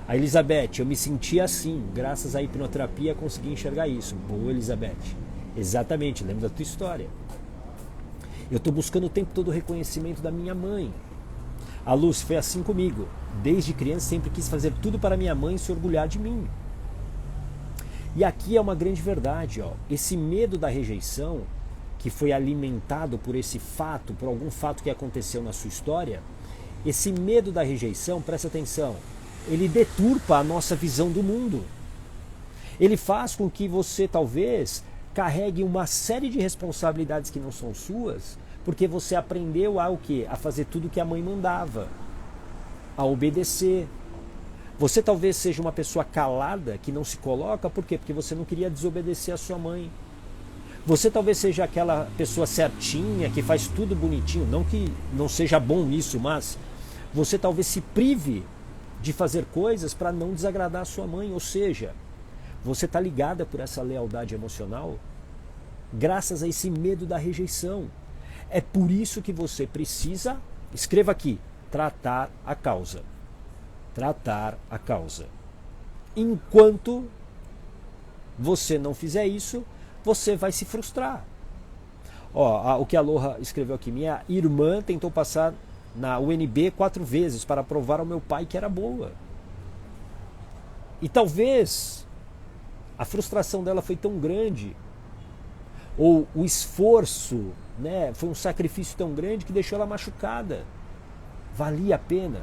S1: A Elizabeth, eu me senti assim, graças à hipnoterapia consegui enxergar isso. Boa, Elizabeth. Exatamente, lembra da tua história. Eu estou buscando o tempo todo o reconhecimento da minha mãe. A Luz foi assim comigo. Desde criança sempre quis fazer tudo para minha mãe se orgulhar de mim. E aqui é uma grande verdade, ó. Esse medo da rejeição, que foi alimentado por esse fato, por algum fato que aconteceu na sua história, esse medo da rejeição, presta atenção, ele deturpa a nossa visão do mundo. Ele faz com que você talvez carregue uma série de responsabilidades que não são suas, Porque você aprendeu a o quê? A fazer tudo que a mãe mandava, a obedecer. Você talvez seja uma pessoa calada que não se coloca, por quê? Porque você não queria desobedecer a sua mãe. Você talvez seja aquela pessoa certinha, que faz tudo bonitinho, não que não seja bom isso, mas você talvez se prive de fazer coisas para não desagradar a sua mãe, ou seja, você está ligada por essa lealdade emocional graças a esse medo da rejeição. É por isso que você precisa, escreva aqui, tratar a causa. Tratar a causa. Enquanto você não fizer isso, você vai se frustrar. Ó, o que a Loha escreveu aqui, minha irmã tentou passar na UNB 4 vezes para provar ao meu pai que era boa. E talvez a frustração dela foi tão grande, ou o esforço, né, foi um sacrifício tão grande que deixou ela machucada. Valia a pena.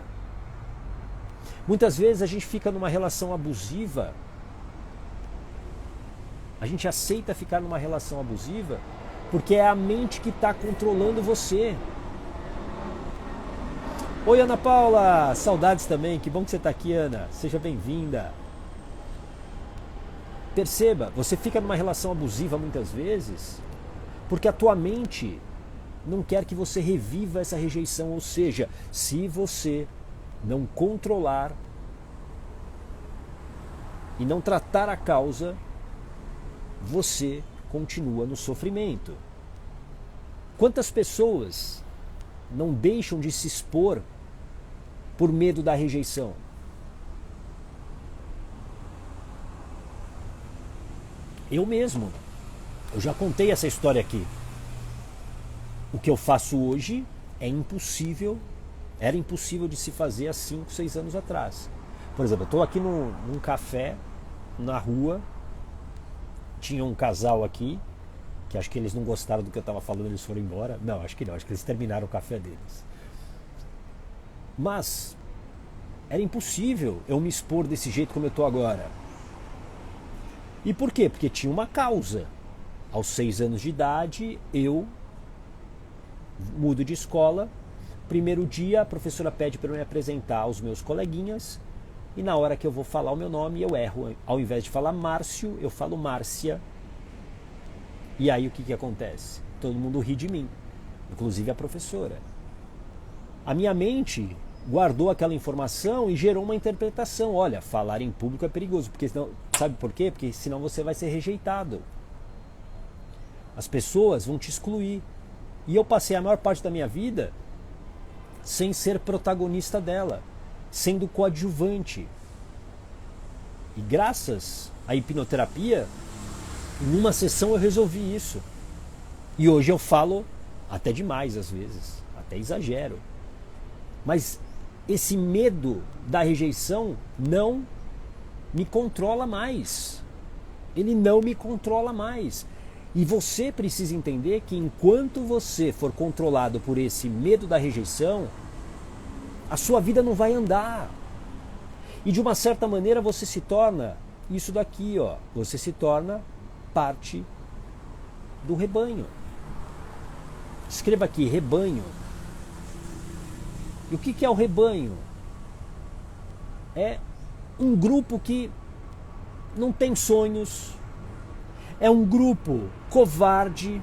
S1: Muitas vezes a gente fica numa relação abusiva, a gente aceita ficar numa relação abusiva porque é a mente que está controlando você. Oi, Ana Paula, saudades também, que bom que você está aqui, Ana, seja bem-vinda. Perceba, você fica numa relação abusiva muitas vezes porque a tua mente não quer que você reviva essa rejeição, ou seja, se você não controlar e não tratar a causa, você continua no sofrimento. Quantas pessoas não deixam de se expor por medo da rejeição? Eu mesmo, eu já contei essa história aqui. O que eu faço hoje é impossível, era impossível de se fazer há 5, 6 anos atrás. Por exemplo, eu estou aqui num café, na rua, tinha um casal aqui, que acho que eles não gostaram do que eu estava falando, eles foram embora. Não, acho que não, acho que eles terminaram o café deles. Mas era impossível eu me expor desse jeito como eu estou agora. E por quê? Porque tinha uma causa. Aos 6 anos de idade, eu mudo de escola. Primeiro dia, a professora pede para eu me apresentar aos meus coleguinhas. E na hora que eu vou falar o meu nome, eu erro. Ao invés de falar Márcio, eu falo Márcia. E aí o que acontece? Todo mundo ri de mim, inclusive a professora. A minha mente guardou aquela informação e gerou uma interpretação. Olha, falar em público é perigoso, porque senão, sabe por quê? Porque senão você vai ser rejeitado. As pessoas vão te excluir. E eu passei a maior parte da minha vida sem ser protagonista dela, sendo coadjuvante. E graças à hipnoterapia, em uma sessão eu resolvi isso. E hoje eu falo até demais às vezes, até exagero. Mas esse medo da rejeição não me controla mais. Ele não me controla mais. E você precisa entender que enquanto você for controlado por esse medo da rejeição, a sua vida não vai andar. E de uma certa maneira você se torna isso daqui, ó. Você se torna parte do rebanho. Escreva aqui, rebanho. E o que é o rebanho? É um grupo que não tem sonhos, é um grupo covarde,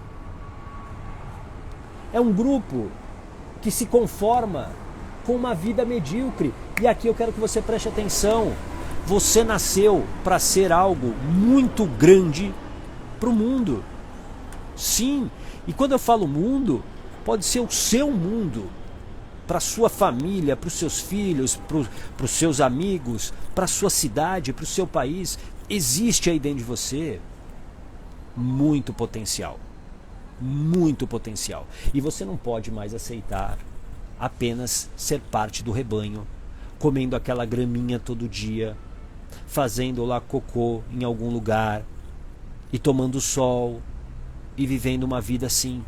S1: é um grupo que se conforma com uma vida medíocre. E aqui eu quero que você preste atenção. Você nasceu para ser algo muito grande para o mundo. Sim, e quando eu falo mundo, pode ser o seu mundo, para a sua família, para os seus filhos, para os seus amigos, para a sua cidade, para o seu país. Existe aí dentro de você muito potencial. Muito potencial. E você não pode mais aceitar apenas ser parte do rebanho, comendo aquela graminha todo dia, fazendo lá cocô em algum lugar e tomando sol e vivendo uma vida assim.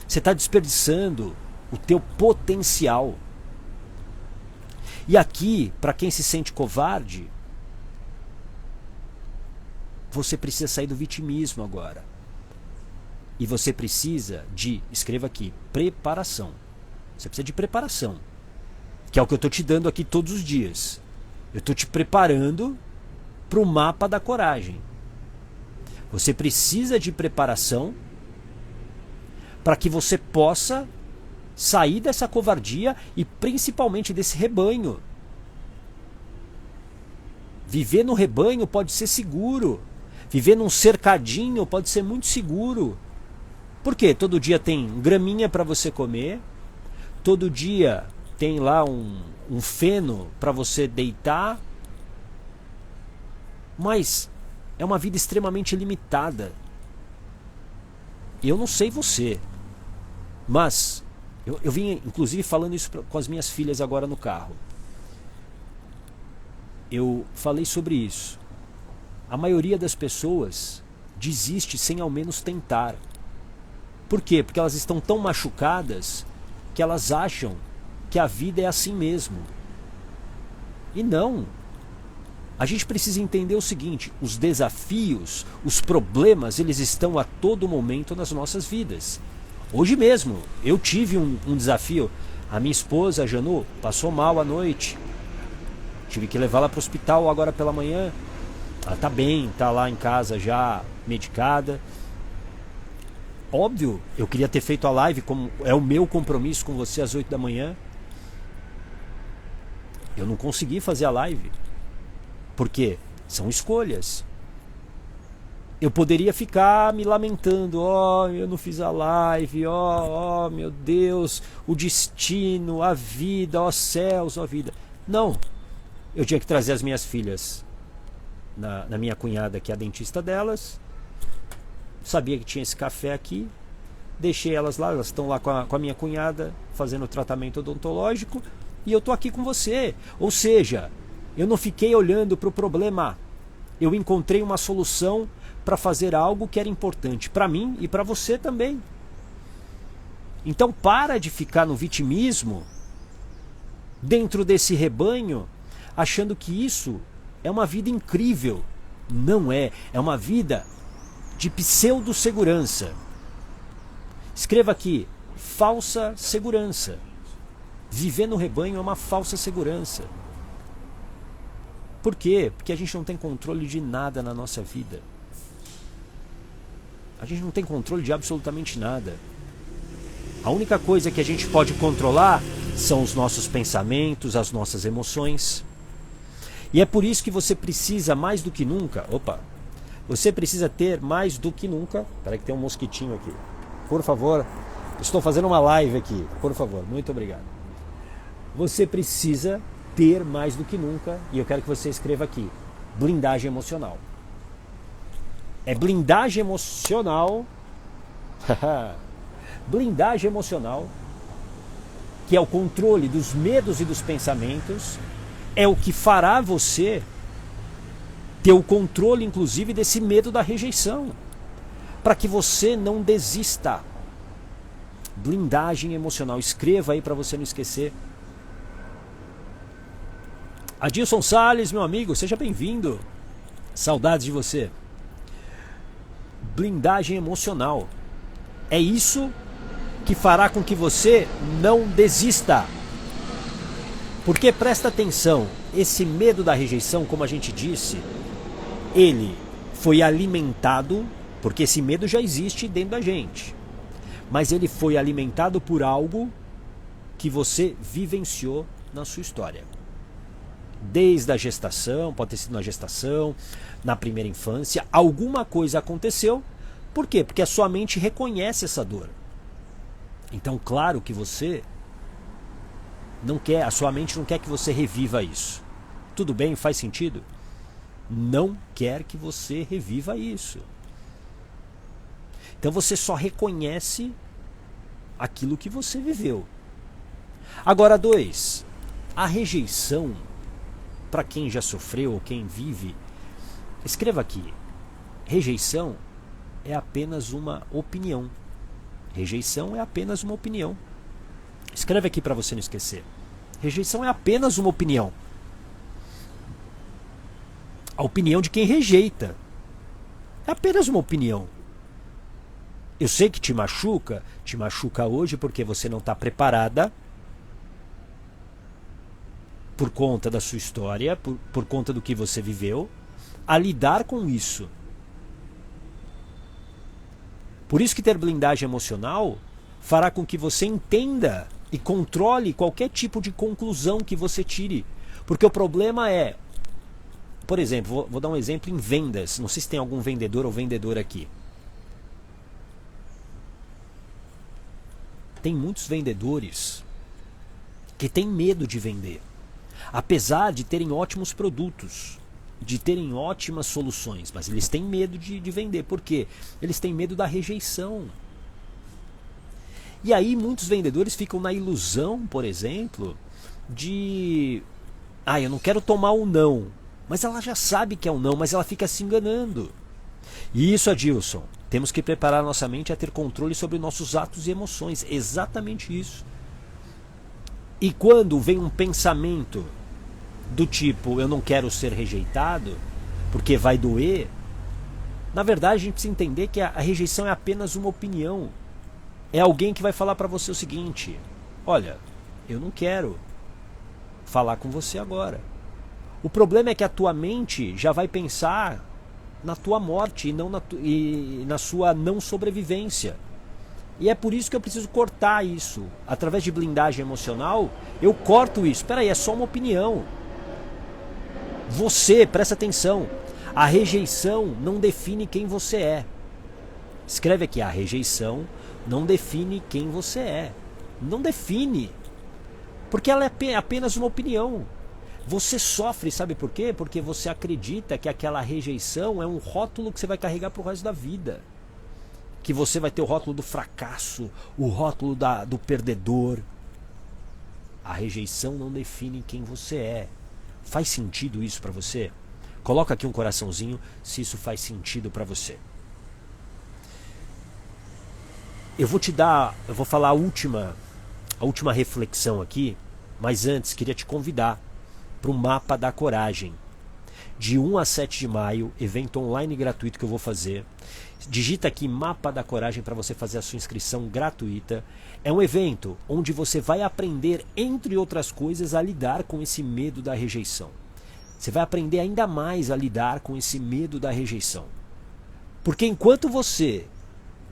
S1: Você está desperdiçando o teu potencial. E aqui, para quem se sente covarde, você precisa sair do vitimismo agora. E você precisa de, escreva aqui, preparação. Você precisa de preparação. Que é o que eu estou te dando aqui todos os dias. Eu estou te preparando para o mapa da coragem. Você precisa de preparação para que você possa sair dessa covardia e principalmente desse rebanho. Viver no rebanho pode ser seguro. Viver num cercadinho pode ser muito seguro. Por quê? Todo dia tem graminha para você comer. Todo dia tem lá um feno para você deitar. Mas é uma vida extremamente limitada. Eu não sei você, mas eu vim inclusive falando isso com as minhas filhas agora no carro. Eu falei sobre isso. A maioria das pessoas desiste sem ao menos tentar. Por quê? Porque elas estão tão machucadas que elas acham que a vida é assim mesmo. E não. A gente precisa entender o seguinte: os desafios, os problemas, eles estão a todo momento nas nossas vidas. Hoje mesmo, eu tive um desafio. A minha esposa, a Janu, passou mal à noite. Tive que levá-la para o hospital agora pela manhã. Ela está bem, está lá em casa já medicada. Óbvio, eu queria ter feito a live, como é o meu compromisso com você às 8 da manhã. Eu não consegui fazer a live. Por quê? São escolhas. Eu poderia ficar me lamentando. Eu não fiz a live. Meu Deus, o destino, a vida, céus, vida. Não. Eu tinha que trazer as minhas filhas na minha cunhada, que é a dentista delas. Sabia que tinha esse café aqui. Deixei elas lá. Elas estão lá com a minha cunhada fazendo o tratamento odontológico. E eu estou aqui com você. Ou seja, eu não fiquei olhando para o problema. Eu encontrei uma solução para fazer algo que era importante para mim e para você também. Então para de ficar no vitimismo dentro desse rebanho, achando que isso é uma vida incrível. Não é. É uma vida de pseudo-segurança. Escreva aqui: falsa segurança. Viver no rebanho é uma falsa segurança. Por quê? Porque a gente não tem controle de nada na nossa vida. A gente não tem controle de absolutamente nada. A única coisa que a gente pode controlar são os nossos pensamentos, as nossas emoções. E é por isso que você precisa mais do que nunca... Você precisa ter mais do que nunca... Espera que tem um mosquitinho aqui. Por favor, estou fazendo uma live aqui. Por favor, muito obrigado. Você precisa ter mais do que nunca, e eu quero que você escreva aqui: blindagem emocional. É blindagem emocional. Blindagem emocional, que é o controle dos medos e dos pensamentos, é o que fará você ter o controle, inclusive, desse medo da rejeição, para que você não desista. Blindagem emocional. Escreva aí para você não esquecer. Adilson Salles, meu amigo, seja bem-vindo. Saudades de você. Blindagem emocional. É isso que fará com que você não desista. Porque presta atenção, esse medo da rejeição, como a gente disse, ele foi alimentado, porque esse medo já existe dentro da gente. Mas ele foi alimentado por algo que você vivenciou na sua história. Desde a gestação, pode ter sido na gestação, na primeira infância, alguma coisa aconteceu. Por quê? Porque a sua mente reconhece essa dor. Então, claro que você não quer, a sua mente não quer que você reviva isso. Tudo bem? Faz sentido? Não quer que você reviva isso. Então você só reconhece aquilo que você viveu. Agora, 2, a rejeição, para quem já sofreu ou quem vive, escreva aqui: rejeição é apenas uma opinião. Rejeição é apenas uma opinião. Escreve aqui para você não esquecer. Rejeição é apenas uma opinião. A opinião de quem rejeita. É apenas uma opinião. Eu sei que te machuca hoje porque você não está preparada por conta da sua história, por conta do que você viveu, a lidar com isso. Por isso que ter blindagem emocional fará com que você entenda e controle qualquer tipo de conclusão que você tire. Porque o problema é, por exemplo, vou dar um exemplo em vendas. Não sei se tem algum vendedor ou vendedora aqui. Tem muitos vendedores que têm medo de vender, apesar de terem ótimos produtos, de terem ótimas soluções, mas eles têm medo de vender. Por quê? Eles têm medo da rejeição. E aí muitos vendedores ficam na ilusão, por exemplo, de eu não quero tomar um não. Mas ela já sabe que é um não, mas ela fica se enganando. E isso, Adilson, temos que preparar nossa mente a ter controle sobre nossos atos e emoções. Exatamente isso. E quando vem um pensamento do tipo, eu não quero ser rejeitado, porque vai doer, na verdade a gente precisa entender que a rejeição é apenas uma opinião. É alguém que vai falar para você o seguinte: olha, eu não quero falar com você agora. O problema é que a tua mente já vai pensar na tua morte e não na sua não sobrevivência. E é por isso que eu preciso cortar isso. Através de blindagem emocional, eu corto isso. Espera aí, é só uma opinião. Você, presta atenção, a rejeição não define quem você é. Escreve aqui, a rejeição não define quem você é. Não define. Porque ela é apenas uma opinião. Você sofre, sabe por quê? Porque você acredita que aquela rejeição é um rótulo que você vai carregar pro resto da vida. Que você vai ter o rótulo do fracasso, o rótulo do perdedor. A rejeição não define quem você é. Faz sentido isso para você? Coloca aqui um coraçãozinho se isso faz sentido para você. Eu vou falar a última reflexão aqui, mas antes queria te convidar para o Mapa da Coragem. De 1 a 7 de maio, evento online gratuito que eu vou fazer. Digita aqui Mapa da Coragem para você fazer a sua inscrição gratuita. É um evento onde você vai aprender, entre outras coisas, a lidar com esse medo da rejeição. Você vai aprender ainda mais a lidar com esse medo da rejeição. Porque enquanto você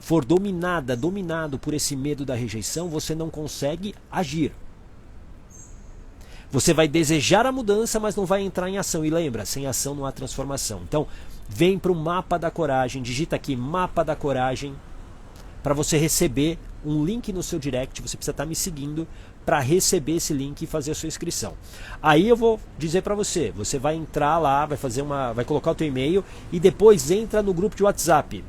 S1: for dominado por esse medo da rejeição, você não consegue agir. Você vai desejar a mudança, mas não vai entrar em ação. E lembra, sem ação não há transformação. Então, vem para o Mapa da Coragem, digita aqui Mapa da Coragem, para você receber um link no seu direct. Você precisa estar me seguindo para receber esse link e fazer a sua inscrição. Aí eu vou dizer para você, você vai entrar lá, vai colocar o teu e-mail e depois entra no grupo de WhatsApp.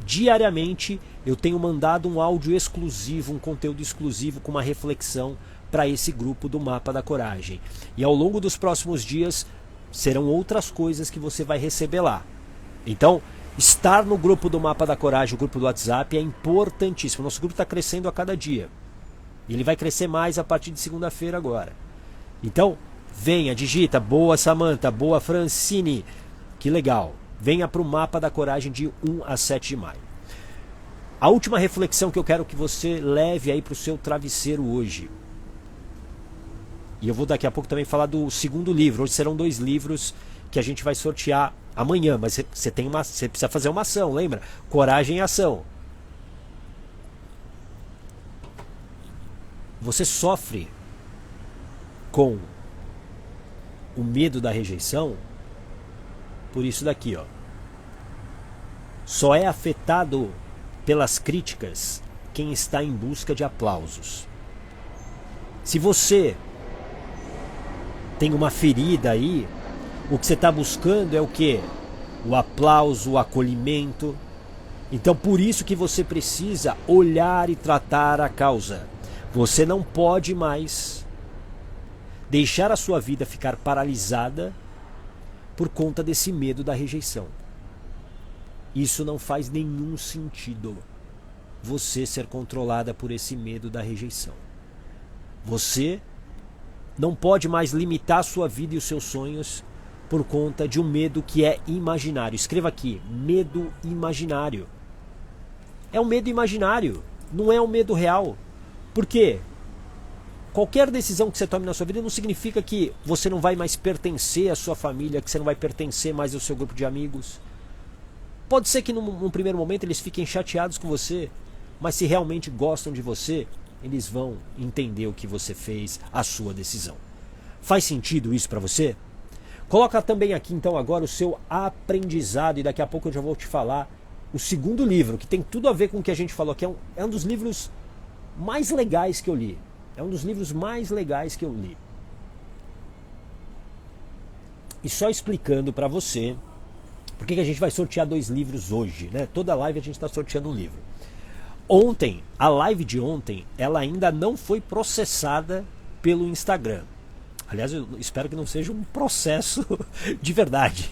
S1: Diariamente eu tenho mandado um áudio exclusivo, um conteúdo exclusivo com uma reflexão para esse grupo do Mapa da Coragem. E ao longo dos próximos dias serão outras coisas que você vai receber lá. Então, estar no grupo do Mapa da Coragem, o grupo do WhatsApp, é importantíssimo. Nosso grupo está crescendo a cada dia. E ele vai crescer mais a partir de segunda-feira agora. Então, venha, digita, boa Samantha, boa Francine. Que legal. Venha para o Mapa da Coragem de 1 a 7 de maio. A última reflexão que eu quero que você leve aí para o seu travesseiro hoje. E eu vou daqui a pouco também falar do segundo livro. Hoje serão 2 livros que a gente vai sortear amanhã. Mas você precisa fazer uma ação, lembra? Coragem e ação. Você sofre com o medo da rejeição por isso daqui, ó. Só é afetado pelas críticas quem está em busca de aplausos. Se você tem uma ferida aí, o que você está buscando é o quê? O aplauso, o acolhimento. Então por isso que você precisa olhar e tratar a causa. Você não pode mais deixar a sua vida ficar paralisada por conta desse medo da rejeição. Isso não faz nenhum sentido. Você ser controlada por esse medo da rejeição. Você não pode mais limitar a sua vida e os seus sonhos por conta de um medo que é imaginário. Escreva aqui, medo imaginário. É um medo imaginário, não é um medo real. Por quê? Qualquer decisão que você tome na sua vida não significa que você não vai mais pertencer à sua família, que você não vai pertencer mais ao seu grupo de amigos. Pode ser que num primeiro momento eles fiquem chateados com você, mas se realmente gostam de você, eles vão entender o que você fez, a sua decisão. Faz sentido isso para você? Coloca também aqui então agora o seu aprendizado, e daqui a pouco eu já vou te falar o segundo livro, que tem tudo a ver com o que a gente falou aqui. É um dos livros mais legais que eu li. É um dos livros mais legais que eu li. E só explicando para você por que a gente vai sortear 2 livros hoje, né? Toda live a gente está sorteando um livro. Ontem, a live de ontem, ela ainda não foi processada pelo Instagram. Aliás, eu espero que não seja um processo de verdade.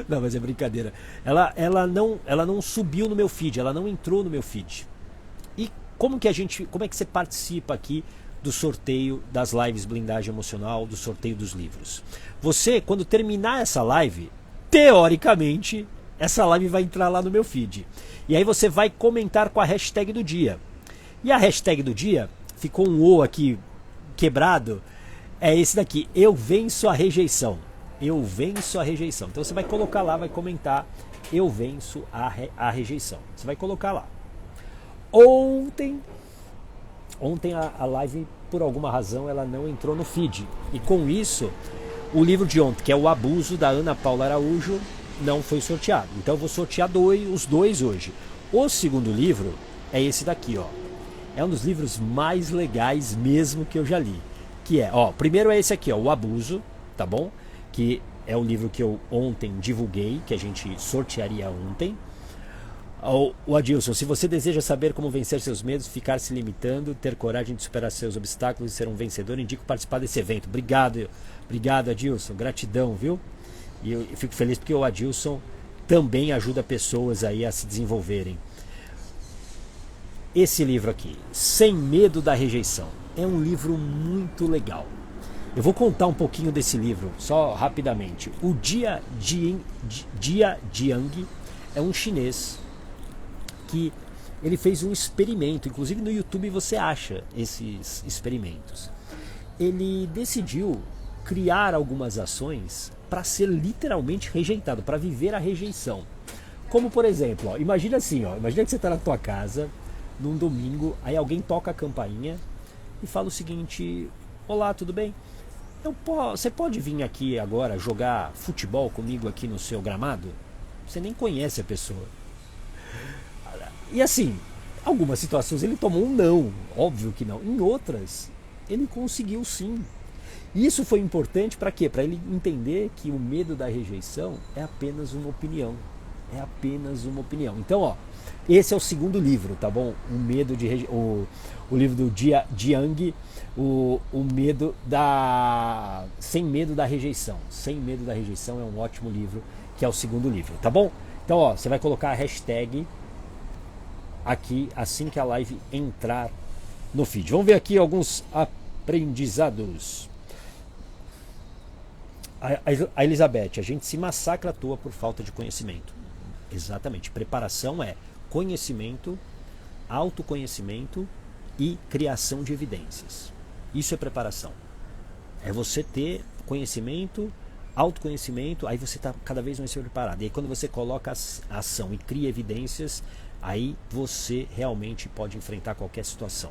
S1: Não, mas é brincadeira. Ela não subiu no meu feed, ela não entrou no meu feed. E como é que você participa aqui do sorteio das lives Blindagem Emocional, do sorteio dos livros? Você, quando terminar essa live, teoricamente, essa live vai entrar lá no meu feed. E aí você vai comentar com a hashtag do dia. E a hashtag do dia, ficou um O aqui quebrado, é esse daqui: eu venço a rejeição. Eu venço a rejeição. Então você vai colocar lá, vai comentar: eu venço a rejeição. Você vai colocar lá. Ontem a live, por alguma razão, ela não entrou no feed. E com isso, o livro de ontem, que é O Abuso, da Ana Paula Araújo, não foi sorteado. Então eu vou sortear os dois hoje. O segundo livro é esse daqui, ó. É um dos livros mais legais mesmo que eu já li. Que é, ó, primeiro é esse aqui, ó, O Abuso, tá bom? Que é o livro que eu ontem divulguei, que a gente sortearia ontem. O Adilson: se você deseja saber como vencer seus medos, ficar se limitando, ter coragem de superar seus obstáculos e ser um vencedor, indico participar desse evento. Obrigado, Adilson, gratidão, viu? E eu fico feliz porque o Adilson também ajuda pessoas aí a se desenvolverem. Esse livro aqui, Sem Medo da Rejeição, é um livro muito legal. Eu vou contar um pouquinho desse livro, só rapidamente. O Jia Jiang é um chinês que ele fez um experimento, inclusive no YouTube você acha esses experimentos. Ele decidiu criar algumas ações para ser literalmente rejeitado, para viver a rejeição. Como por exemplo, ó, imagina assim, ó, imagina que você está na tua casa num domingo, aí alguém toca a campainha e fala o seguinte: olá, tudo bem? Você pode vir aqui agora jogar futebol comigo aqui no seu gramado? Você nem conhece a pessoa. E assim, algumas situações ele tomou um não, óbvio que não. Em outras, ele conseguiu sim. Isso foi importante para quê? Para ele entender que o medo da rejeição é apenas uma opinião. É apenas uma opinião. Então, ó, esse é o segundo livro, tá bom? O livro do Jiang, o medo da... Sem Medo da Rejeição. Sem Medo da Rejeição é um ótimo livro, que é o segundo livro, tá bom? Então, ó, você vai colocar a hashtag aqui assim que a live entrar no feed. Vamos ver aqui alguns aprendizados. A Elizabeth: a gente se massacra à toa por falta de conhecimento. Exatamente. Preparação é conhecimento, autoconhecimento e criação de evidências. Isso é preparação. É você ter conhecimento, autoconhecimento, aí você está cada vez mais preparado. E aí quando você coloca a ação e cria evidências, aí você realmente pode enfrentar qualquer situação.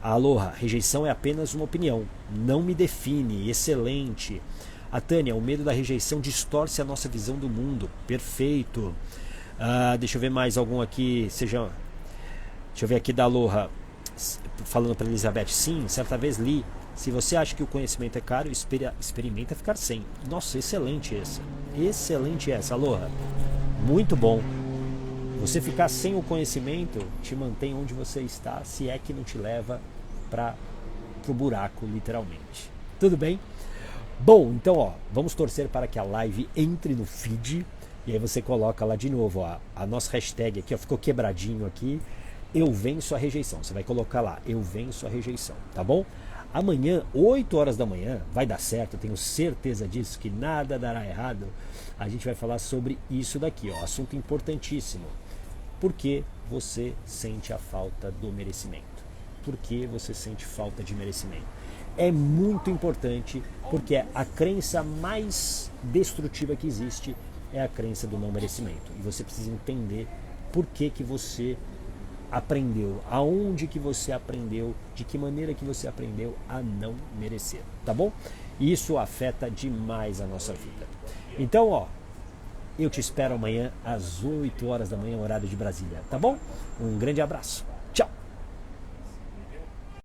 S1: Aloha: rejeição é apenas uma opinião, não me define. Excelente. A Tânia: o medo da rejeição distorce a nossa visão do mundo. Perfeito. Deixa eu ver mais algum aqui. Deixa eu ver aqui da Aloha, falando para Elizabeth: sim, certa vez li: se você acha que o conhecimento é caro, experimenta ficar sem. Nossa, excelente essa. Excelente essa, Aloha. Muito bom. Você ficar sem o conhecimento te mantém onde você está, se é que não te leva para o buraco, literalmente. Tudo bem? Bom, então, ó, vamos torcer para que a live entre no feed. E aí você coloca lá de novo, ó, a nossa hashtag aqui, ó, ficou quebradinho aqui: eu venço a rejeição. Você vai colocar lá: eu venço a rejeição, tá bom? Amanhã, 8 horas da manhã, vai dar certo, eu tenho certeza disso, que nada dará errado. A gente vai falar sobre isso daqui, ó, assunto importantíssimo. Por que você sente a falta do merecimento? Por que você sente falta de merecimento? É muito importante, porque a crença mais destrutiva que existe é a crença do não merecimento. E você precisa entender por que você aprendeu, aonde que você aprendeu, de que maneira que você aprendeu a não merecer, tá bom? E isso afeta demais a nossa vida. Então, ó, eu te espero amanhã às 8 horas da manhã, horário de Brasília, tá bom? Um grande abraço.